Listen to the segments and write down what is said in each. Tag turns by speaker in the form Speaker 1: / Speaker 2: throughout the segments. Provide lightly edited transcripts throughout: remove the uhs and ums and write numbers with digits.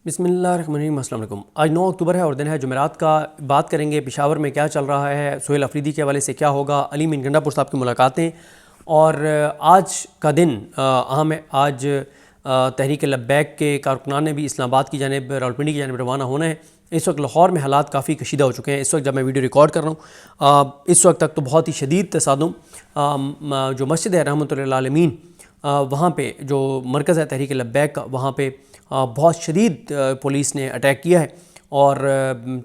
Speaker 1: बिस्मिल्लाहिर्रहमानिर्रहीम। अस्सलाम वालेकुम। आज 9 अक्टूबर है और दिन है जुमेरात का। बात करेंगे पेशावर में क्या चल रहा है, सोहेल अफरीदी के हवाले से क्या होगा, अली मीन गंडापुर साहब की मुलाकातें और आज का दिन अहम है। आज तहरीक लब्बैक के कारकुनान ने भी इस्लामाबाद की जानिब, रावलपिंडी की जानिब रवाना होना है। इस वक्त लाहौर में हालात काफ़ी कशीदा हो चुके हैं। इस वक्त जब मैं वीडियो रिकॉर्ड कर रहा हूँ, इस वक्त तक तो बहुत ही शदीद तसादुम जो मस्जिद है रहमतुल्लिल लिल आलमीन, वहाँ पे जो मरकज़ है तहरीक लब्बैक का, वहाँ पे बहुत शदीद पुलिस ने अटैक किया है और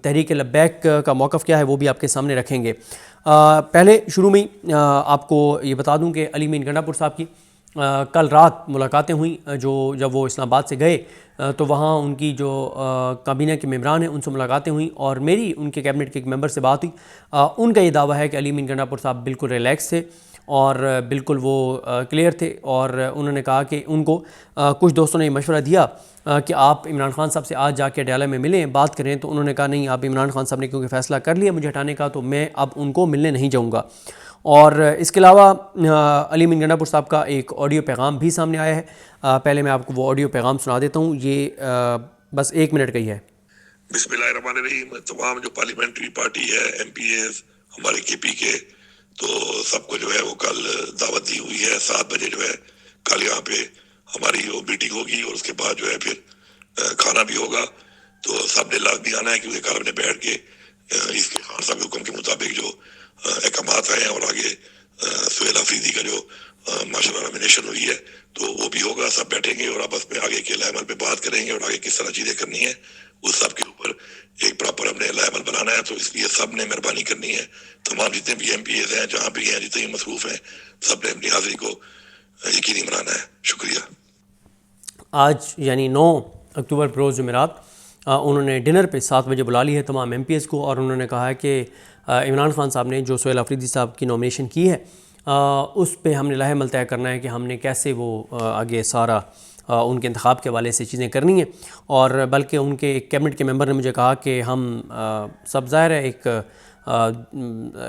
Speaker 1: तहरीक लब्बैक का मौक़िफ़ क्या है वो भी आपके सामने रखेंगे। पहले शुरू में ही आपको ये बता दूं कि अली मीन गंडापुर साहब की कल रात मुलाकातें हुई। जब वो इस्लामाबाद से गए तो वहाँ उनकी जो काबीना के मेंबरान हैं उनसे मुलाकातें हुई और मेरी उनके कैबिनेट के एक मेंबर से बात हुई। उनका ये दावा है कि अली मीन गंडापुर साहब बिल्कुल रिलैक्स थे और बिल्कुल वो क्लियर थे और उन्होंने कहा कि उनको कुछ दोस्तों ने मशवरा दिया कि आप इमरान खान साहब से आज जाके अडयाला में मिलें, बात करें। तो उन्होंने कहा नहीं, आप इमरान खान साहब ने क्योंकि फ़ैसला कर लिया मुझे हटाने का, तो मैं अब उनको मिलने नहीं जाऊँगा। और इसके अलावा अली मीन गंडापुर साहब का एक ऑडियो पैगाम भी सामने आया है। पहले मैं आपको वो ऑडियो पैगाम सुना देता हूँ। ये बस 1 मिनट का ही है।
Speaker 2: बिस्मिल्लाहिर्रहमानिर्रहीम। तमाम जो पार्लियामेंट्री पार्टी है, MPAs हमारे KP के, तो सबको जो है वो कल दावत दी हुई है। 7 बजे जो है कल यहाँ पे हमारी वो मीटिंग होगी और उसके बाद जो है फिर खाना भी होगा। तो सब ने लाजमी आना है क्योंकि कल हमने बैठ के इसके खान साहब के हुक्म के मुताबिक जो अहकामात आए हैं और आगे सोहेल अफरीदी का जो माशाल्लाह नॉमिनेशन हुई है तो वो भी होगा। सब बैठेंगे और आपस में आगे के लाइमल पे बात करेंगे और आगे किस तरह चीज़ें करनी है उस सब के ऊपर एक प्रॉपर हमने लाइमल बनाना है। तो इसलिए सब ने मेहरबानी करनी है। तमाम जितने भी MPAs हैं, जहाँ भी हैं, जितने भी मसरूफ़ हैं, सब ने अपनी हाजिरी को यकीनी बनाना है। शुक्रिया।
Speaker 1: आज यानी 9 अक्टूबर बरोज़ जुमेरात उन्होंने डिनर पे 7 बजे बुला ली है तमाम MPAs को और उन्होंने कहा है कि इमरान खान साहब ने जो सोहेल अफरीदी साहब की नॉमिनेशन की है उस पे हमने लाहेमल तय करना है कि हमने कैसे वो आगे सारा उनके इंतखाब के हवाले से चीज़ें करनी है। और बल्कि उनके एक कैबिनेट के मेंबर ने मुझे कहा कि हम सब ज़ाहिर है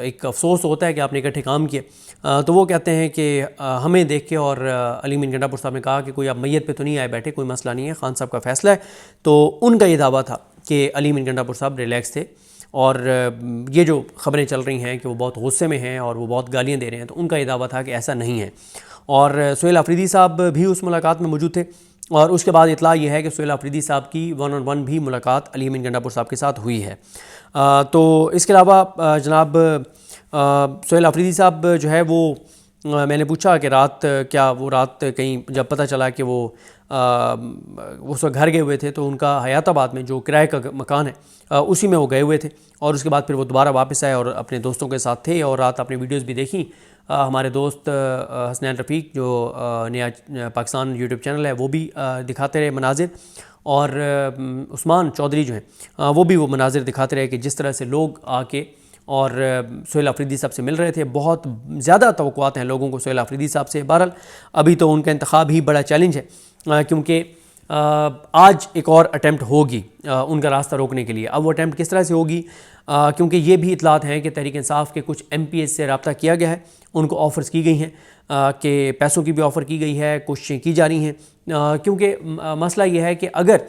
Speaker 1: एक अफसोस होता है कि आपने इकट्ठे काम किए। तो वो कहते हैं कि हमें देख के, और अली मीन गंडापुर साहब ने कहा कि कोई आप मैयत पे तो नहीं आए बैठे, कोई मसला नहीं है, खान साहब का फ़ैसला है। तो उनका ये दावा था कि अली मीन गंडापुर साहब रिलैक्स थे और ये जो ख़बरें चल रही हैं कि वो बहुत गुस्से में हैं और वो बहुत गालियाँ दे रहे हैं, तो उनका ये दावा था कि ऐसा नहीं है। और सोहेल अफरीदी साहब भी उस मुलाकात में मौजूद थे और उसके बाद इतला ये है कि सोहेल अफरीदी साहब की 1-on-1 भी मुलाकात अली मीन गंडापुर साहब के साथ हुई है। तो इसके अलावा जनाब सोहेल अफरीदी साहब जो है वो मैंने पूछा कि रात कहीं जब पता चला कि वो उस वक्त घर गए हुए थे, तो उनका हयाताबाद में जो किराए का मकान है उसी में वो गए हुए थे और उसके बाद फिर वो दोबारा वापस आए और अपने दोस्तों के साथ थे। और रात आपने वीडियोस भी देखी। हमारे दोस्त हसनैन रफ़ीक जो नया पाकिस्तान यूट्यूब चैनल है वो भी दिखाते रहे मनाजिर, और उस्मान चौधरी जो हैं वो भी वो मनाजिर दिखाते रहे कि जिस तरह से लोग आके और सोहेल अफरीदी साहब से मिल रहे थे। बहुत ज़्यादा तवक्कुआत हैं लोगों को सोहेल अफरीदी साहब से। बहरहाल अभी तो उनका इंतखाब ही बड़ा चैलेंज है क्योंकि आज एक और अटैम्प्ट होगी उनका रास्ता रोकने के लिए। अब वो अटैम्प्ट किस तरह से होगी, क्योंकि ये भी इतलात हैं कि तहरीक इंसाफ के कुछ MPAs से रब्ता किया गया है, उनको ऑफ़र्स की गई हैं कि पैसों की भी ऑफ़र की गई है, कोशिशें की जा रही हैं। क्योंकि मसला ये है कि अगर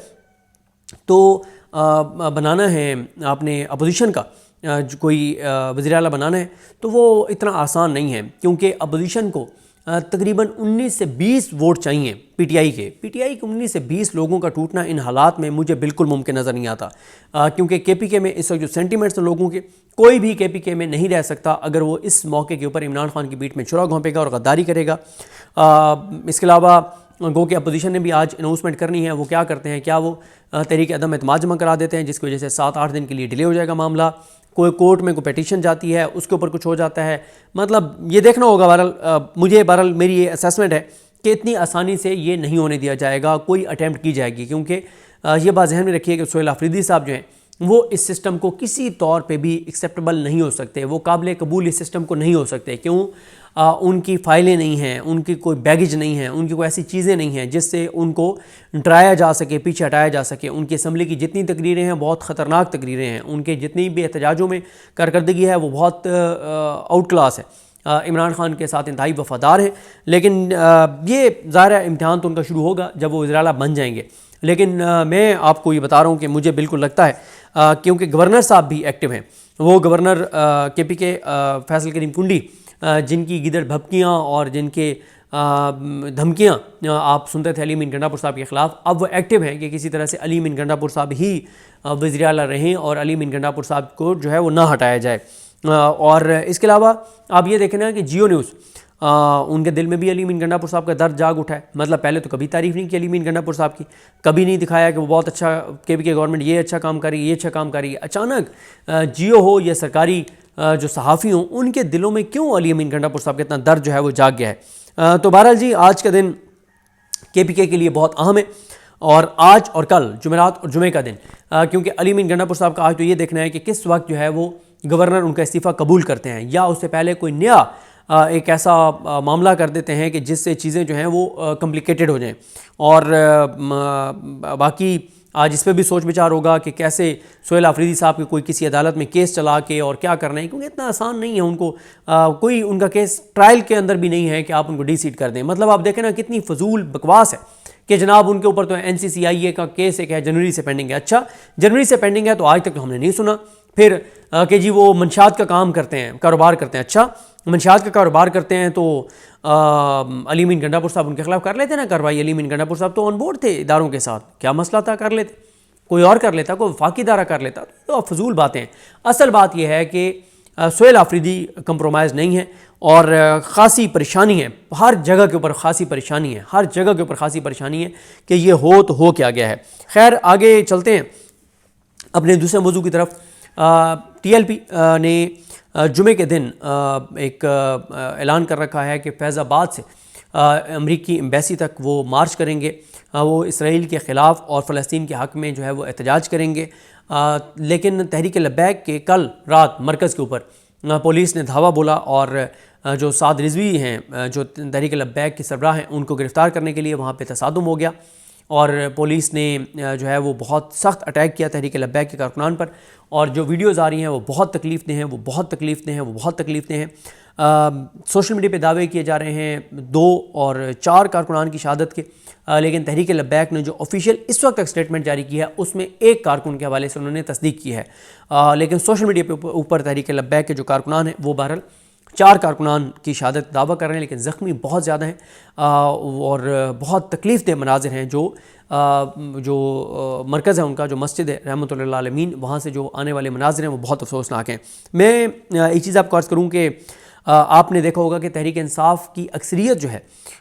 Speaker 1: तो बनाना है आपने अपोजिशन का कोई वज़ीर आला बनाना है तो वो इतना आसान नहीं है, क्योंकि अपोजिशन को तकरीबन 19 से 20 वोट चाहिए PTI के 19 से 20 लोगों का टूटना इन हालात में मुझे बिल्कुल मुमकिन नज़र नहीं आता। क्योंकि KPK में इस वक्त जो सेंटिमेंट्स हैं लोगों के, कोई भी KPK में नहीं रह सकता अगर वो इस मौके के ऊपर इमरान खान की पीठ में छुरा घोंपेगा और गद्दारी करेगा। इसके अलावा गो के अपोजिशन ने भी आज अनाउंसमेंट करनी है। वो क्या करते हैं, क्या वो तहरीक अदम एतमाद जमा करा देते हैं जिसकी वजह से 7-8 दिन के लिए डिले हो जाएगा मामला, कोई कोर्ट में कोई पिटीशन जाती है उसके ऊपर कुछ हो जाता है। मतलब ये देखना होगा। बहरहाल मेरी ये असेसमेंट है कि इतनी आसानी से ये नहीं होने दिया जाएगा, कोई अटैम्प्ट की जाएगी। क्योंकि ये बात ज़हन में रखिए कि सोहेल अफरीदी साहब जो हैं वो इस सिस्टम को किसी तौर पे भी एक्सेप्टेबल नहीं हो सकते, वो काबिल कबूल इस सिस्टम को नहीं हो सकते। क्यों? उनकी फ़ाइलें नहीं हैं, उनकी कोई बैगेज नहीं है, उनकी कोई ऐसी चीज़ें नहीं हैं जिससे उनको डराया जा सके, पीछे हटाया जा सके। उनकी असम्बली की जितनी तकरीरें हैं बहुत ख़तरनाक तकरीरें हैं, उनके जितनी भी एहतजाजों में कारकर्दगी है वो बहुत आउट क्लास है। इमरान खान के साथ इंतहाई वफ़ादार हैं, लेकिन ये ज़ाहिर है इम्तिहान तो उनका शुरू होगा जब वो वज़ीर आला बन जाएंगे। लेकिन मैं आपको ये बता रहा हूँ कि मुझे बिल्कुल लगता है क्योंकि गवर्नर साहब भी एक्टिव हैं, वो गवर्नर KP के फैसल करीम कुंडी जिनकी गिदड़ भपकियाँ और जिनके धमकियाँ आप सुनते थे अली अमीन गंडापुर साहब के ख़िलाफ़, अब वो एक्टिव हैं कि किसी तरह से अली अमीन गंडापुर साहब ही वज़ीर आला रहें और अली अमीन गंडापुर साहब को जो है वो ना हटाया जाए। और इसके अलावा आप ये देखें ना कि जियो न्यूज़ उनके दिल में भी अली अमीन गंडापुर साहब का दर्द जाग उठा है। मतलब पहले तो कभी तारीफ़ नहीं की अली अमीन गंडापुर साहब की, कभी नहीं दिखाया कि वो बहुत अच्छा KP के गवर्नमेंट ये अच्छा काम कर रही है, ये अच्छा काम कर रही है। अचानक जियो हो या सरकारी जो सहाफ़ी हों, उनके दिलों में क्यों अली अमीन गंडापुर साहब का इतना दर्द जो है वो जाग गया है। तो बहरहाल जी, आज का दिन KPK के लिए बहुत अहम है और आज और कल जुमेरात और जुमे का दिन, क्योंकि अली अमीन गंडापुर साहब का आज तो ये देखना है कि किस वक्त जो है वो गवर्नर उनका इस्तीफ़ा कबूल करते हैं या उससे पहले कोई नया एक ऐसा मामला कर देते हैं कि जिससे चीज़ें जो हैं वो कॉम्प्लिकेटेड हो जाएं। और बाकी आज इस पर भी सोच विचार होगा कि कैसे सोहेल आफरीदी साहब के कोई किसी अदालत में केस चला के और क्या करना है, क्योंकि इतना आसान नहीं है उनको कोई उनका केस ट्रायल के अंदर भी नहीं है कि आप उनको डीसीट कर दें। मतलब आप देखें ना कितनी फजूल बकवास है कि जनाब उनके ऊपर तो NCCIA का केस एक है, जनवरी से पेंडिंग है। अच्छा, जनवरी से पेंडिंग है तो आज तक तो हमने नहीं सुना। फिर कि जी वो मंशात का काम करते हैं, कारोबार करते हैं। अच्छा, मंशात का कारोबार करते हैं तो अली अमीन गंडापुर साहब उनके खिलाफ कर लेते ना कार्रवाई। अली अमीन गंडापुर साहब तो ऑन बोर्ड थे इदारों के साथ, क्या मसला था, कर लेते। कोई और कर लेता, कोई वफाकी इदारा कर लेता, तो फजूल बातें हैं। असल बात यह है कि सोहेल आफरीदी कंप्रोमाइज़ नहीं है और ख़ासी परेशानी है, हर जगह के ऊपर ख़ासी परेशानी है, हर जगह के ऊपर ख़ासी परेशानी है कि ये हो तो हो क्या गया है। खैर, आगे चलते हैं अपने दूसरे मौजू की तरफ। TLP ने जुमे के दिन एक ऐलान कर रखा है कि फैज़ाबाद से अमरीकी एम्बेसी तक वो मार्च करेंगे, वो इसराइल के ख़िलाफ़ और फ़लस्तीन के हक़ में जो है वो एहतजाज करेंगे। लेकिन तहरीक लब्बैक के कल रात मरकज़ के ऊपर पुलिस ने धावा बोला और जो साद रिजवी हैं जो तहरीक लब्बैक के सरबराह हैं उनको गिरफ़्तार करने के लिए वहाँ पे तसादुम हो गया और पुलिस ने जो है वो बहुत सख्त अटैक किया तहरीक लब्बैक के कारकुनान पर। और जो वीडियोज़ आ रही हैं वो बहुत तकलीफ़देह हैं, वो बहुत तकलीफ़देह हैं, वो बहुत तकलीफ़देह हैं। सोशल मीडिया पे दावे किए जा रहे हैं 2 और 4 कारकुनान की शहादत के, लेकिन तहरीक लब्बैक ने जो ऑफिशियल इस वक्त तक स्टेटमेंट जारी की है उसमें एक कारकुन के हवाले से उन्होंने तस्दीक की है। लेकिन सोशल मीडिया पे ऊपर तहरीक लब्बैक के जो कारकुनान हैं वो बहरहाल 4 कारकुनान की शहादत दावा कर रहे हैं, लेकिन ज़ख्मी बहुत ज़्यादा हैं और बहुत तकलीफ़देह मनाजिर हैं। जो मरकज़ है उनका, जो मस्जिद है रहमतुल्लाह आलमीन, वहाँ से जो आने वाले मनाजिर हैं वो बहुत अफसोसनाक हैं। मैं एक चीज़ आपको अर्ज़ करूँ कि आपने देखा होगा कि तहरीक इंसाफ की अक्सरियत जो है,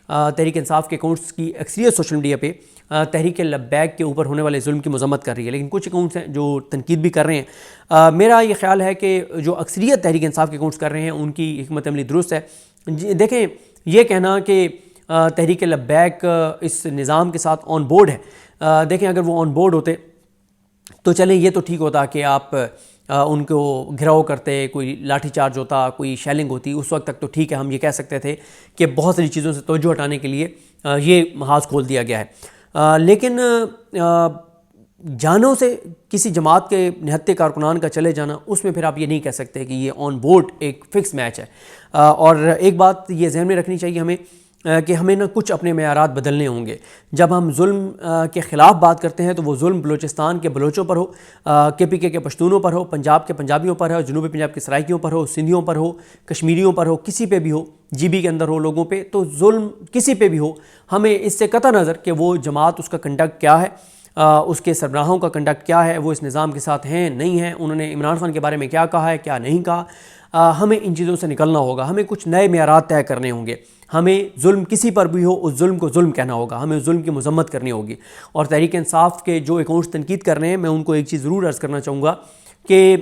Speaker 1: तहरीक इंसाफ के अकाउंट्स की अक्सरियत सोशल मीडिया पे तहरीक लब्बैक के ऊपर होने वाले जुल्म की मज़म्मत कर रही है, लेकिन कुछ अकाउंट्स हैं जो तनकीद भी कर रहे हैं। मेरा ये ख्याल है कि जो अक्सरियत तहरीक इंसाफ के अकाउंट्स कर रहे हैं उनकी हिकमत अमली दुरुस्त है। देखें, ये कहना कि तहरीक लब्बैक इस निज़ाम के साथ ऑन बोर्ड है, देखें अगर वो ऑन बोर्ड होते तो चलें ये तो ठीक होता कि आप उनको घिराव करते, कोई लाठी चार्ज होता, कोई शेलिंग होती, उस वक्त तक तो ठीक है, हम ये कह सकते थे कि बहुत सारी चीज़ों से तवज्जो हटाने के लिए ये महाज खोल दिया गया है। लेकिन जानों से किसी जमात के निहत्ते कारकुनान का चले जाना, उसमें फिर आप ये नहीं कह सकते कि ये ऑन बोर्ड एक फ़िक्स मैच है। और एक बात ये जहन में रखनी चाहिए हमें कि हमें ना कुछ अपने मेयारात बदलने होंगे। जब हम जुल्म के ख़िलाफ़ बात करते हैं तो वो जुल्म बलूचिस्तान के बलोचों पर हो, KPK के पश्तूनों पर हो, पंजाब के पंजाबियों पर हो, जनूबी पंजाब के सराइकियों पर हो, सिंधियों पर हो, कश्मीरियों पर हो, किसी पे भी हो, GB के अंदर हो लोगों पे, तो जुल्म किसी पे भी हो, हमें इससे कतई नज़र कि वो जमात उसका कंडक्ट क्या है, उसके सरबराहों का कंडक्ट क्या है, वो इस निज़ाम के साथ हैं नहीं हैं, उन्होंने इमरान खान के बारे में क्या कहा है क्या नहीं कहा, हमें इन चीज़ों से निकलना होगा। हमें कुछ नए मेयारात तय करने होंगे। हमें जुल्म किसी पर भी हो उस जुल्म को जुल्म कहना होगा, हमें उस जुल्म की मजम्मत करनी होगी। और तहरीक इंसाफ के जो अकाउंट्स तनकीद कर रहे हैं, मैं उनको एक चीज़ ज़रूर अर्ज़ करना चाहूँगा कि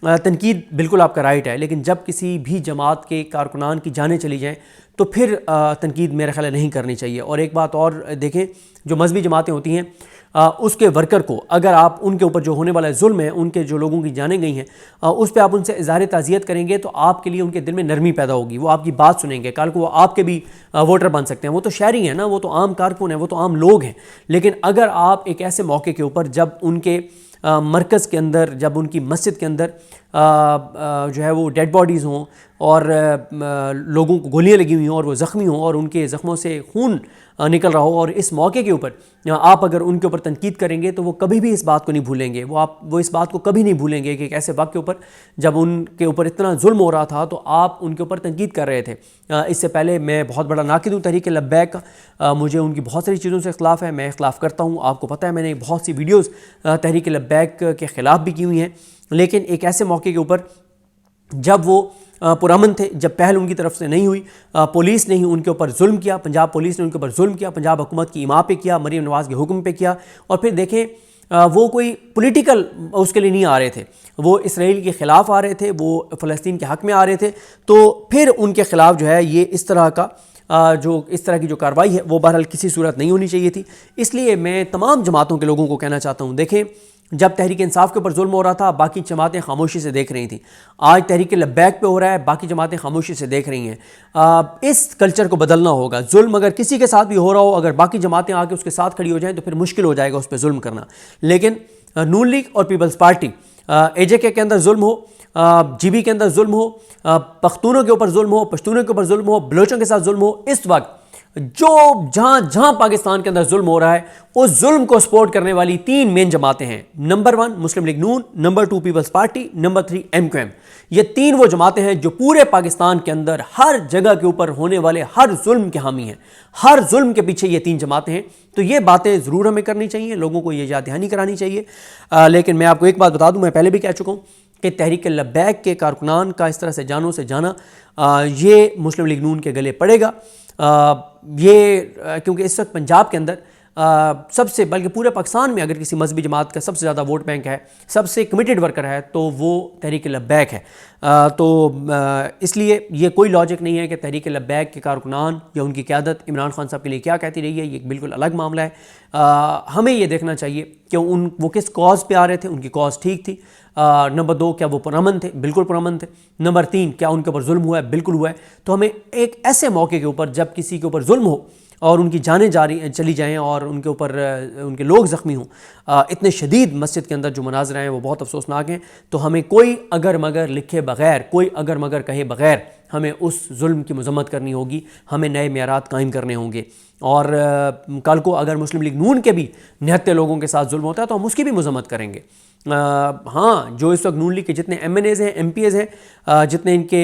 Speaker 1: तनकीद बिल्कुल आपका राइट है, लेकिन जब किसी भी जमात के कारकुनान की जानें चली जाएँ तो फिर तनकीद मेरा ख्याल नहीं करनी चाहिए। और एक बात और देखें, जो मजहबी जमातें होती हैं उसके वर्कर को अगर आप उनके ऊपर जो होने वाला जुल्म है, उनके जो लोगों की जानें गई हैं, उस पर आप उनसे इज़हार ताज़ियत करेंगे तो आपके लिए उनके दिल में नरमी पैदा होगी, वो आपकी बात सुनेंगे, कल को वो आपके भी वोटर बन सकते हैं। वो तो शहरी हैं ना, वो तो आम कारकुन हैं, वो तो आम लोग हैं। लेकिन अगर आप एक ऐसे मौके के ऊपर जब उनके मरकज़ के अंदर, जब उनकी मस्जिद के अंदर जो है वो डेड बॉडीज़ हों और लोगों को गोलियां लगी हुई हों और वो ज़ख्मी हों और उनके ज़ख्मों से खून निकल रहा हो, और इस मौके के ऊपर आप अगर उनके ऊपर तनकीद करेंगे तो वो कभी भी इस बात को नहीं भूलेंगे। वो इस बात को कभी नहीं भूलेंगे कि एक ऐसे वक्त के ऊपर जब उनके ऊपर इतना जुल्म हो रहा था तो आप उनके ऊपर तनकीद कर रहे थे। इससे पहले मैं बहुत बड़ा नाकिद हूँ तहरीक लब्बैक का, मुझे उनकी बहुत सारी चीज़ों से इख्तिलाफ़ है, मैं इख्तिलाफ़ करता हूँ। आपको पता है मैंने बहुत सी वीडियोज़ तहरीक लब्बैक के ख़िलाफ़ भी की हुई हैं, लेकिन एक ऐसे मौके के ऊपर जब वो पुरअमन थे, जब पहल उनकी तरफ से नहीं हुई, पुलिस ने ही उनके ऊपर जुल्म किया, पंजाब पुलिस ने उनके ऊपर जुल्म किया, पंजाब हुकूमत की इमाम पे किया, मरीम नवाज़ के हुक्म पे किया। और फिर देखें वो कोई पॉलिटिकल उसके लिए नहीं आ रहे थे, वो इसराइल के ख़िलाफ़ आ रहे थे, वो फ़लस्तीन के हक़ में आ रहे थे। तो फिर उनके ख़िलाफ़ जो है ये इस तरह की जो कार्रवाई है वो बहरहाल किसी सूरत नहीं होनी चाहिए थी। इसलिए मैं तमाम जमातों के लोगों को कहना चाहता हूँ, देखें जब तहरीक इंसाफ के ऊपर जुल्म हो रहा था बाकी जमातें खामोशी से देख रही थी, आज तहरीक लब्बैक पे हो रहा है, बाकी जमातें खामोशी से देख रही हैं। इस कल्चर को बदलना होगा। जुल्म अगर किसी के साथ भी हो रहा हो, अगर बाकी जमातें आके उसके साथ खड़ी हो जाएं तो फिर मुश्किल हो जाएगा उस पर जुल्म करना। लेकिन नून लीग और पीपल्स पार्टी, AJK के अंदर जुल्म हो, GB के अंदर जुल्म हो, पख्तूनों के ऊपर जुल्म हो, पश्तूनों के ऊपर जुल्म हो, बलोचों के साथ जुल्म हो, इस वक्त जो जहां पाकिस्तान के अंदर जुल्म हो रहा है उस जुल्म को सपोर्ट करने वाली 3 मेन जमातें हैं। Number 1 Muslim League Noon, number 2 Peoples Party, number 3 MQM। ये 3 वो जमातें हैं जो पूरे पाकिस्तान के अंदर हर जगह के ऊपर होने वाले हर जुल्म के हामी हैं। हर जुल्म के पीछे ये 3 जमातें हैं। तो ये बातें ज़रूर हमें करनी चाहिए, लोगों को ये याद दहानी करानी चाहिए। लेकिन मैं आपको एक बात बता दूं, मैं पहले भी कह चुका हूँ कि तहरीक लब्बैक के कारकुनान का इस तरह से जानों से जाना ये मुस्लिम लीग नून के गले पड़ेगा। क्योंकि इस वक्त पंजाब के अंदर सबसे, बल्कि पूरे पाकिस्तान में अगर किसी मजहबी जमात का सबसे ज़्यादा वोट बैंक है, सबसे कमिटेड वर्कर है तो वो तहरीक लब्बैक है। इसलिए ये कोई लॉजिक नहीं है कि तहरीक लब्बैक के कारकुनान या उनकी क़यादत इमरान खान साहब के लिए क्या कहती रही है, ये बिल्कुल अलग मामला है। हमें ये देखना चाहिए कि वो किस कॉज पे आ रहे थे, उनकी कॉज ठीक थी। नंबर 2 क्या वो पुरअमन थे, बिल्कुल पुरअमन थे। नंबर 3 क्या उनके ऊपर जुल्म हुआ है, बिल्कुल हुआ है। तो हमें एक ऐसे मौके के ऊपर जब किसी के ऊपर जुल्म हो और उनकी जानें चली जाएं और उनके ऊपर उनके लोग ज़ख्मी हों, इतने शदीद मस्जिद के अंदर जो मनाज़र हैं वो बहुत अफसोसनाक हैं। तो हमें कोई अगर मगर लिखे बग़ैर, कोई अगर मगर कहे बग़ैर हमें उस जुल्म की मज़म्मत करनी होगी, हमें नए मेयारात कायम करने होंगे। और कल को अगर मुस्लिम लीग नून के भी निहत्ते लोगों के साथ जुल्म होता है तो हम उसकी भी मज़म्मत करेंगे। हाँ, जो इस वक्त नून लीग के जितने MNAs हैं, MPs हैं, जितने इनके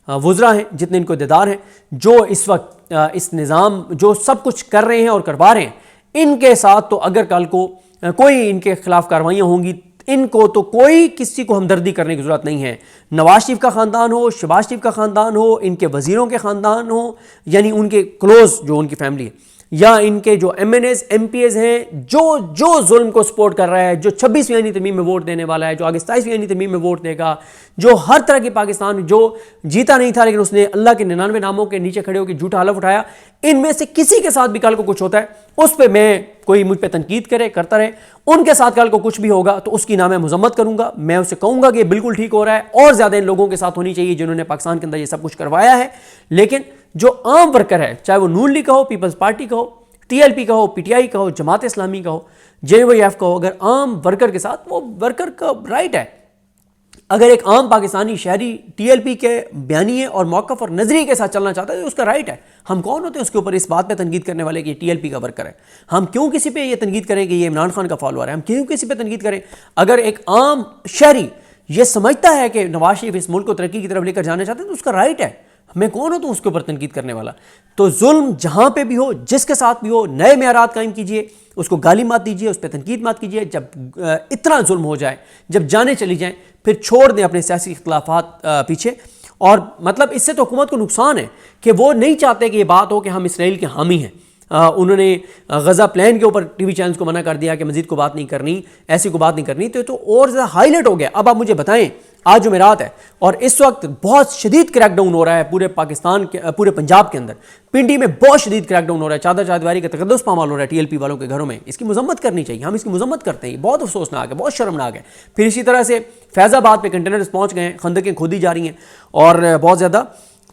Speaker 1: वुज़रा हैं, जितने इनको अहदेदार हैं, जो इस वक्त इस निज़ाम जो सब कुछ कर रहे हैं और करवा रहे हैं, इनके साथ तो अगर कल को कोई इनके खिलाफ कार्रवाइयाँ होंगी, इनको तो कोई किसी को हमदर्दी करने की ज़रूरत नहीं है। नवाज शरीफ का ख़ानदान हो, शहबाज शरीफ का ख़ानदान हो, इनके वज़ीरों के ख़ानदान हो, यानी उनके क्लोज़ जो उनकी फैमिली है, या इनके जो MNAs MPs हैं, जो जुल्म को सपोर्ट कर रहा है, जो 26वीं आईनी तरमीम में वोट देने वाला है, जो आगे 27वीं आईनी तरमीम में वोट देगा, जो हर तरह की पाकिस्तान, जो जीता नहीं था लेकिन उसने अल्लाह के 99 नामों के नीचे खड़े होकर झूठा हलफ उठाया, इनमें से किसी के साथ भी कल को कुछ होता है उस पर मैं, कोई मुझ पर तनकीद करता रहे, उनके साथ कल को कुछ भी होगा तो उसकी ना मैं मजम्मत करूंगा, मैं उससे कहूंगा कि बिल्कुल ठीक हो रहा है, और ज़्यादा इन लोगों के साथ होनी चाहिए जिन्होंने पाकिस्तान के अंदर ये सब कुछ करवाया है। लेकिन जो आम वर्कर है, चाहे वो नून लीग का हो, पीपल्स पार्टी का हो, TLP का हो, PTI का हो, जमात इस्लामी का हो, JYF का हो, अगर आम वर्कर के साथ, वो वर्कर का राइट है। अगर एक आम पाकिस्तानी शहरी TLP के बयानिए और मौक़िफ़ और नज़रिए के साथ चलना चाहता है तो उसका राइट है। हम कौन होते हैं उसके ऊपर इस बात पे तनकीद करने वाले कि TLP का वर्कर है? हम क्यों किसी पे ये तनकीद करें कि ये इमरान खान का फॉलोअर है? हम क्यों किसी पे तनकीद करें? अगर एक आम शहरी ये समझता है कि नवाज शरीफ इस मुल्क को तरक्की की तरफ लेकर जाना चाहते हैं तो उसका राइट है। मैं कौन हूं तो उसके ऊपर तनकीद करने वाला? तो जुल्म जहां पे भी हो, जिसके साथ भी हो, नए मेयारात कायम कीजिए, उसको गाली मत दीजिए, उस पर तनकीद मत कीजिए। जब इतना जुल्म हो जाए, जब जाने चली जाएं, फिर छोड़ दें अपने सियासी इख्तिलाफात पीछे। और मतलब इससे तो हुकूमत को नुकसान है कि वो नहीं चाहते कि ये बात हो कि हम इसराइल के हामी हैं। उन्होंने गज़ा प्लान के ऊपर TV चैनल्स को मना कर दिया कि मजीद को बात नहीं करनी, ऐसी को बात नहीं करनी, तो और ज़्यादा हाईलाइट हो गया। अब आप मुझे बताएं, आज जुमेरात है और इस वक्त बहुत शदीद क्रैकडाउन हो रहा है पूरे पाकिस्तान के, पूरे पंजाब के अंदर पिंडी में बहुत शदीद क्रैकडाउन हो रहा है, चादर चारदीवारी का तकद्दुस पामाल हो रहा है TLP वालों के घरों में। इसकी मजम्मत करनी चाहिए, हम इसकी मजम्मत करते हैं, बहुत अफसोसनाक है, बहुत शर्मनाक है। फिर इसी तरह से फैज़ाबाद पे कंटेनर्स पहुँच गए हैं, खंदकें खोदी जा रही हैं और बहुत ज़्यादा।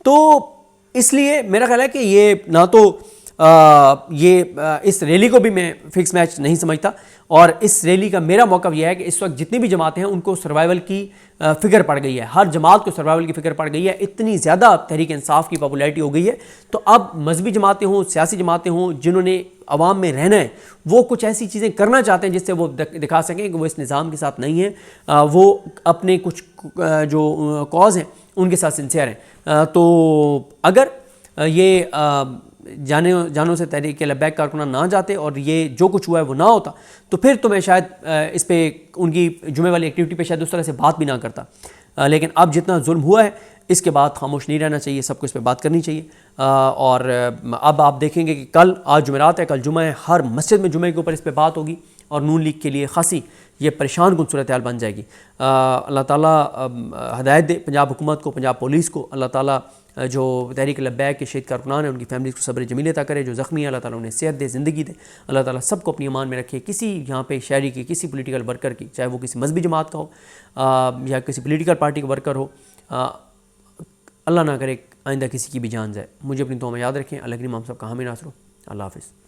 Speaker 1: तो इसलिए मेरा ख्याल है कि ये ना तो इस रैली को भी मैं फिक्स मैच नहीं समझता, और इस रैली का मेरा मौक़िफ़ यह है कि इस वक्त जितनी भी जमातें हैं उनको सर्वाइवल की फ़िक्र पड़ गई है, हर जमात को सर्वाइवल की फ़िक्र पड़ गई है, इतनी ज़्यादा तहरीक इंसाफ की पॉपुलैरिटी हो गई है। तो अब मजहबी जमातें हों, सियासी जमातें हों, जिन्होंने अवाम में रहना है, वो कुछ ऐसी चीज़ें करना चाहते हैं जिससे वो दिखा सकें कि वो इस निज़ाम के साथ नहीं है, वो अपने कुछ जो कॉज हैं उनके साथ सिंसियर हैं। तो अगर ये जानों से तहरीक लब्बैक कारकुनान ना जाते और ये जो कुछ हुआ है वो ना होता, तो फिर तो मैं शायद इस पर उनकी जुमे वाली एक्टिविटी पे शायद उस तरह से बात भी ना करता। लेकिन अब जितना जुल्म हुआ है इसके बाद खामोश नहीं रहना चाहिए, सबको इस पर बात करनी चाहिए। और अब आप देखेंगे कि आज जुमेरात है, कल जुमा है, हर मस्जिद में जुमे के ऊपर इस पर बात होगी और नून लीग के लिए खासी ये परेशान कुन सूरत हाल बन जाएगी। अल्लाह ताला हदायत दे पंजाब हुकूमत को, पंजाब पुलिस को। अल्लाह ताला जो तहरीक लब्बैक के शहीद कारकुनान हैं उनकी फैमिलीज़ को सब्र जमील अता करे, जो ज़ख्मी है अल्लाह ताला उन्हें सेहत दे, ज़िंदगी दे। अल्लाह ताला सबको अपनी अमान में रखे। किसी यहाँ पे शहरी की, किसी पॉलिटिकल वर्कर की, चाहे वो किसी मजहबी जमात का हो या किसी पॉलिटिकल पार्टी का वर्कर हो, अल्लाह ना करे आइंदा किसी की भी जान जाए। मुझे अपनी दुआ में याद रखें। अल्लाह करीम हम सब का हामी नासर हो। अल्लाह हाफ़िज़।